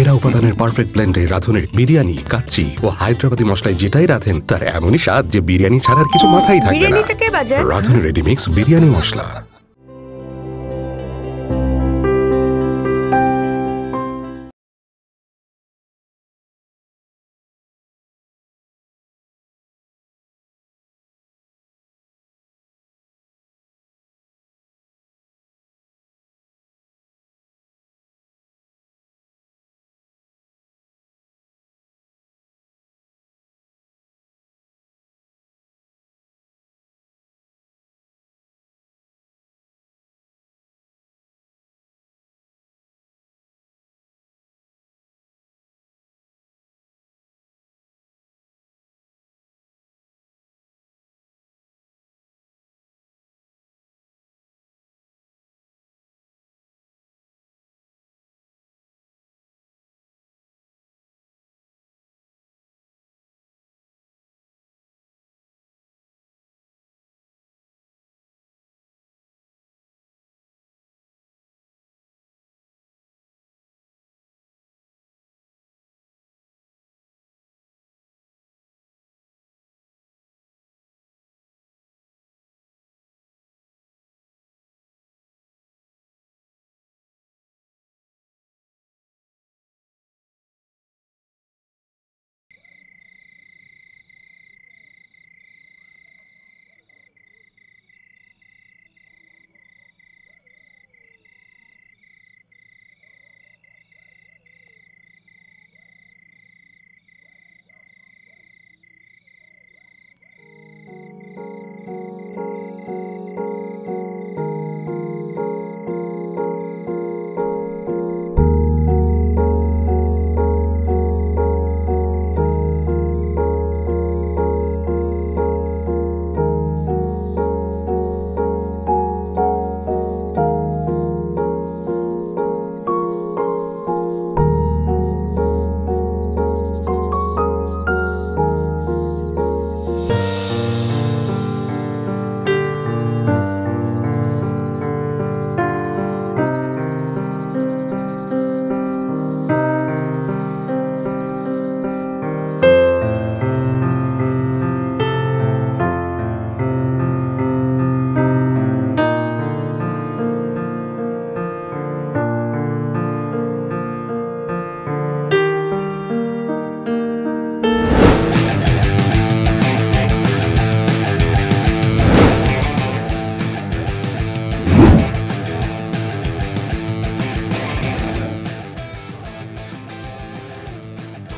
সেরা উপাদানের পারফেক্ট ব্লেন্ডে রাঁধুনির বিরিয়ানি, কাচ্চি ও হায়দ্রাবাদি মশলায় যেটাই রাঁধেন তার এমনই স্বাদ যে বিরিয়ানি ছাড়ার কিছু মাথায় থাকবে না। রাঁধুনি রেডিমিক্স বিরিয়ানি মশলা।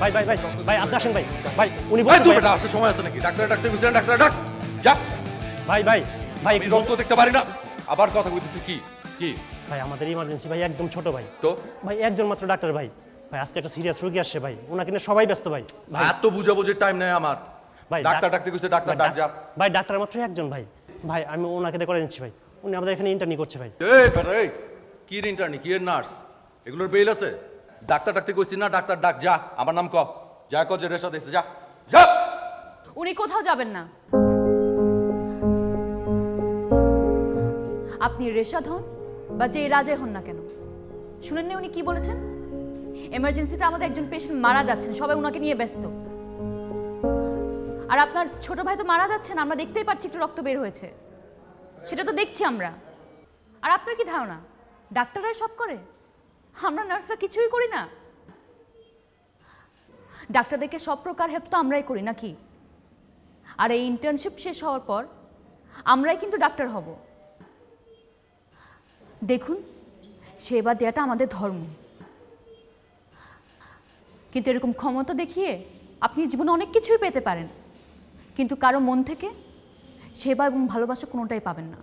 ভাই ভাই ভাই ভাই আপনি আসেন ভাই ভাই উনি ভাই তুই বেটা আসতে সময় আছে নাকি ডাক্তার ডাক্তার কইছেন ডাক্তার ডাক যা ভাই ভাই ভাই আমি রক্ত দেখতে পারি না আবার কথা কইতেছি কি কি ভাই আমাদের ইমার্জেন্সি ভাই একদম ছোট ভাই তো ভাই একজন মাত্র ডাক্তার ভাই ভাই আজকে একটা সিরিয়াস রোগী আসছে ভাই ওনাকে নিয়ে সবাই ব্যস্ত ভাই এত বুঝাবুঝির টাইম নাই আমার ভাই ডাক্তার ডাক্তার কইছে ডাক্তার ডাক যা ভাই ডাক্তার মাত্র একজন ভাই ভাই আমি ওনাকে দিয়ে করে দিচ্ছি ভাই উনি আমাদের এখানে ইন্টার্নি করছে ভাই এই বেটা এই কি ইন্টার্নি কি নার্স এগুলোর বেল আছে ডাক্তার ডাক্তার কইছি না ডাক্তার ডাক যা আমার নাম ক যা ক যে রেশা দিছে যা যা উনি কোথাও যাবেন না আপনি রেশাদ হন বা যে রাজে হন না কেন শুনেননি উনি কি বলেছেন এমার্জেন্সিতে আমাদের একজন পেশেন্ট মারা যাচ্ছেন সবাই ওনাকে নিয়ে ব্যস্ত আর আপনার ছোট ভাই তো মারা যাচ্ছেন আমরা দেখতেই পাচ্ছি একটু রক্ত বের হয়েছে সেটা তো দেখছি আমরা আর আপনার কি ধারণা ডাক্তাররাই সব করে আমরা নার্সরা কিছুই করি না ডাক্তারদেরকে সব প্রকার হেল্প তো আমরাই করি নাকি আর এই ইন্টার্নশিপ শেষ হওয়ার পর আমরাই কিন্তু ডাক্তার হব দেখুন সেবা দেওয়াটা আমাদের ধর্ম কিন্তু এরকম ক্ষমতা দেখিয়ে আপনি জীবনে অনেক কিছুই পেতে পারেন কিন্তু কারো মন থেকে সেবা এবং ভালোবাসা কোনোটাই পাবেন না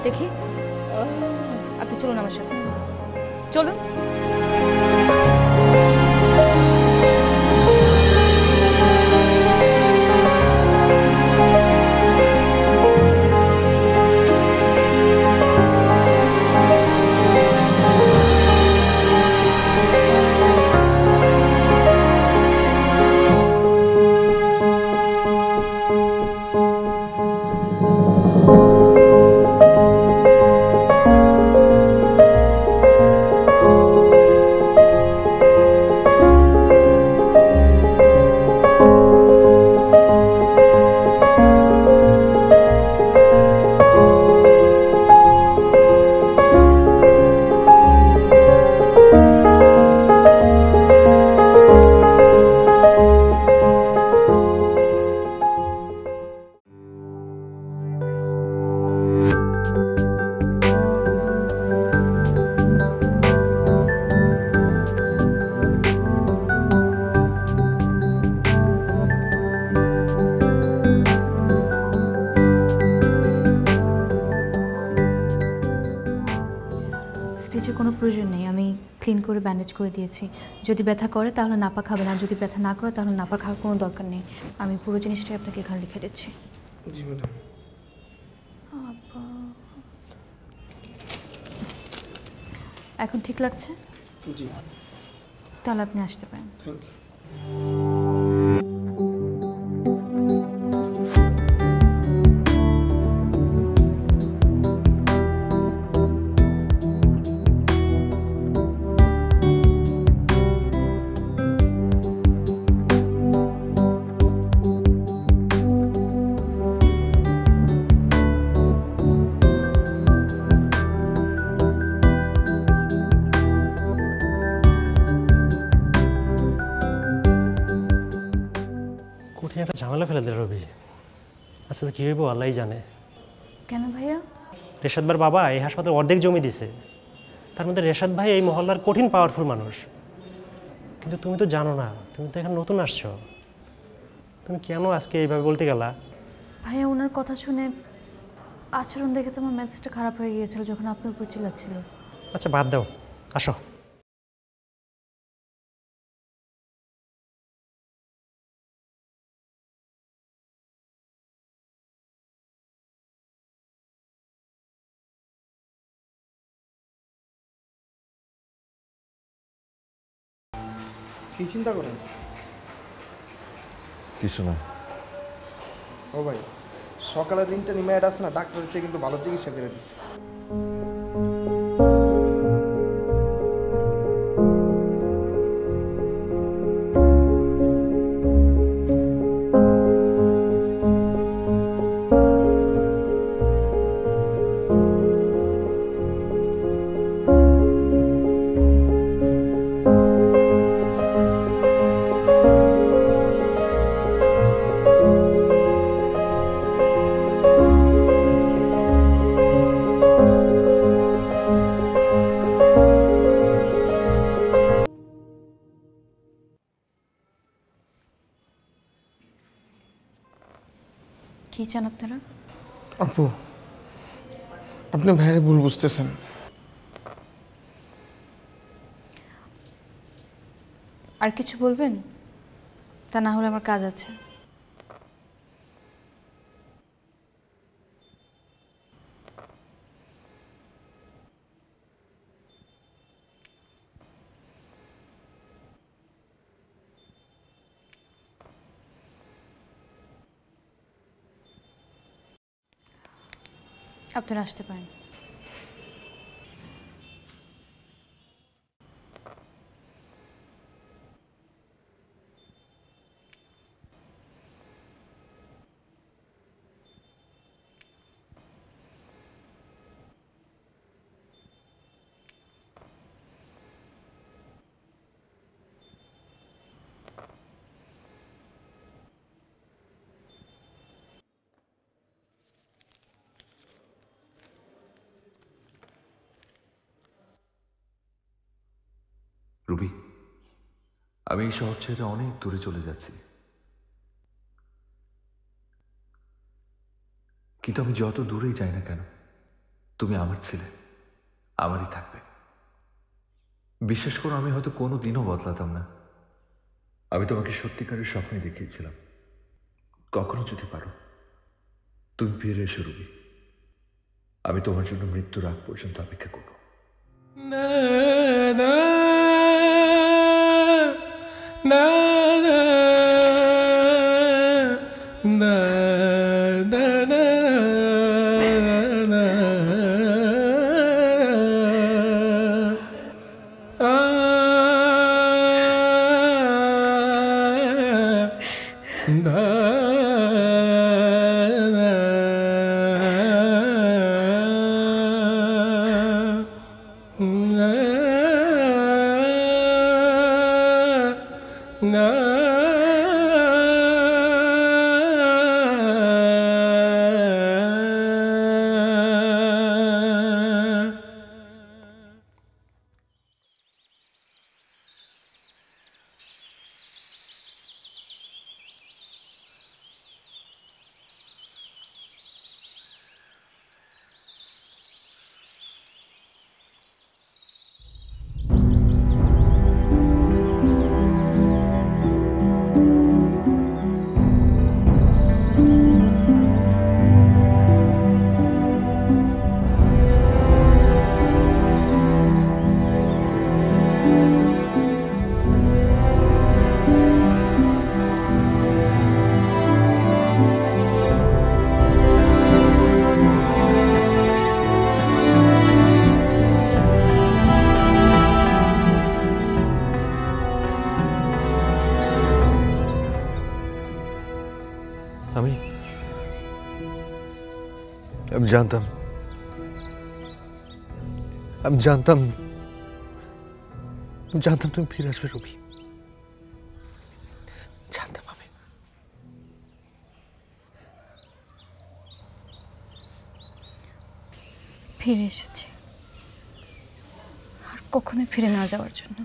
দেখি আপনি চলুন আমার সাথে চলুন কোনো প্রয়োজন নেই, আমি ক্লিন করে ব্যান্ডেজ করে দিয়েছি। যদি ব্যথা করে তাহলে নাপা খাবে না, যদি ব্যথা না করে তাহলে নাপা খাওয়ার কোনো দরকার নেই। আমি পুরো জিনিসটাই আপনাকে এখানে লিখে দিচ্ছি। জি ম্যাডাম। এখন ঠিক লাগছে? জি, তাহলে আপনি আসতে পারেন। Thank you. কঠিন একটা ঝামেলা ফেলে দিল রবি। আচ্ছা কী হইব আল্লাহই জানে। কেন ভাইয়া? রেশাদ ভাইয়ের বাবা এই হাসপাতালে অর্ধেক জমি দিছে, তার মধ্যে রেশাদ ভাই এই মহল্লার কঠিন পাওয়ারফুল মানুষ। কিন্তু তুমি তো জানো না, তুমি তো এখানে নতুন আসছো, তুমি কেন আজকে এইভাবে বলতে গেলা? ভাইয়া ওনার কথা শুনে আচরণ দেখে তো আমার মেজাজটা খারাপ হয়ে গিয়েছিল যখন আপনার উপর চিল্লাচ্ছিল। আচ্ছা বাদ দাও, আসো। কি চিন্তা করেন? কিছু না। ও ভাই, সকালের রিংটানি ম্যাড আছে না, ডাক্তারের চেয়ে কিন্তু ভালো চিকিৎসা করে দিচ্ছে। কি চান আপনারা? আপু, আপনি ভাইয়ের ভুল বুঝতেছেন। আর কিছু বলবেন? তা না হলে আমার কাজ আছে। আপনারা আসতে পারেন। রুবি, আমি এই শহর ছেড়ে অনেক দূরে চলে যাচ্ছি, কিন্তু আমি যত দূরেই যাই না কেন তুমি আমার ছেলে, আমারই থাকবে। বিশ্বাস করো, আমি হয়তো কোনো দিনও বদলাতাম না। আমি তোমাকে সত্যিকারের স্বপ্নে দেখিয়েছিলাম। কখনো যদি পারো তুমি ফিরে এসো রুবি, আমি তোমার জন্য মৃত্যুর আগ পর্যন্ত অপেক্ষা করব। না জানতাম তুমি ফিরে আসবে রবি, জানতাম আমি। ফিরে এসেছি, আর কখনোই ফিরে না যাওয়ার জন্য।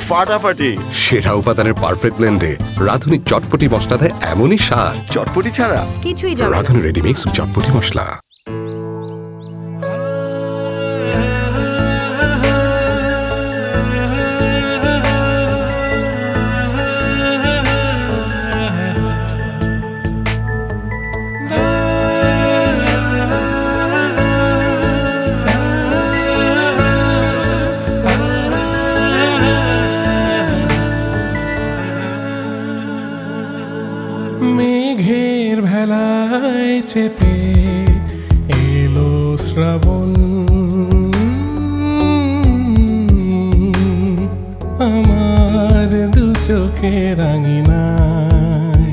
ফাটাফাটি সেরা উপাদানের পারফেক্ট ব্লেন্ডে রাঁধুনি চটপটি মশলা দেয় এমনই স্বাদ। চটপটি ছাড়া কিছুই জানো না। রাঁধুনি রেডিমিক্স চটপটি মশলা। মেঘের ভেলায় চেপে এলো শ্রাবণ, আমার দু চোখের আঙিনায়।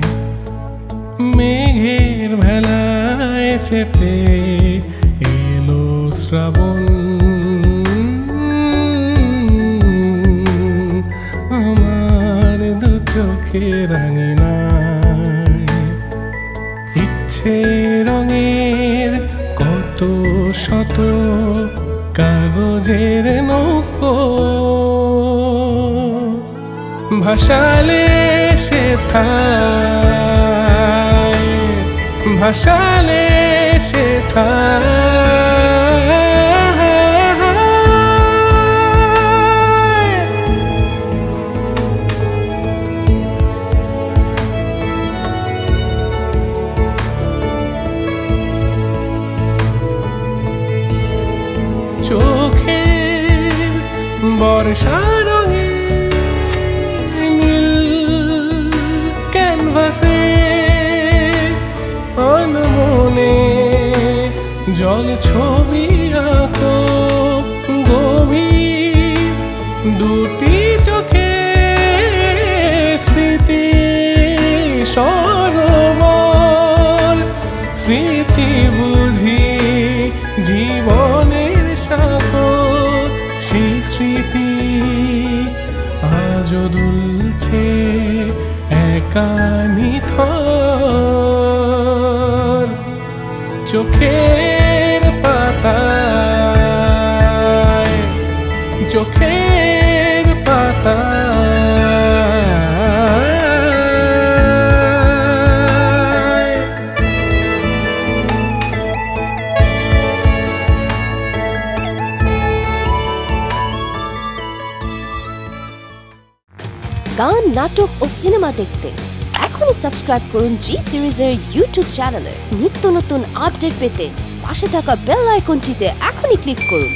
মেঘের ভেলায় চেপে এলো শ্রাবণ, আমার দু চোখের আঙিনায়। ইচ্ছে রঙের কত শত কাগজের নৌকো, ভাসালে সেথায়, ভাসালে সেথায়। চোখের বর্ষা রঙে নীল ক্যানভাসে অনমনে জল ছবি আঁকো গভীর দুটি চোখে স্মৃতি সরোবর। স্মৃতি বুঝি জীবনের সাগর, সেই স্মৃতি আজও দুলছে একা নিথর চোখের পাতায়, চোখের পাতায়। গান, নাটক ও সিনেমা দেখতে এখনই সাবস্ক্রাইব করুন জি সিরিজের ইউটিউব চ্যানেলে। নিত্য নতুন আপডেট পেতে পাশে থাকা বেল আইকনটিতে এখনই ক্লিক করুন।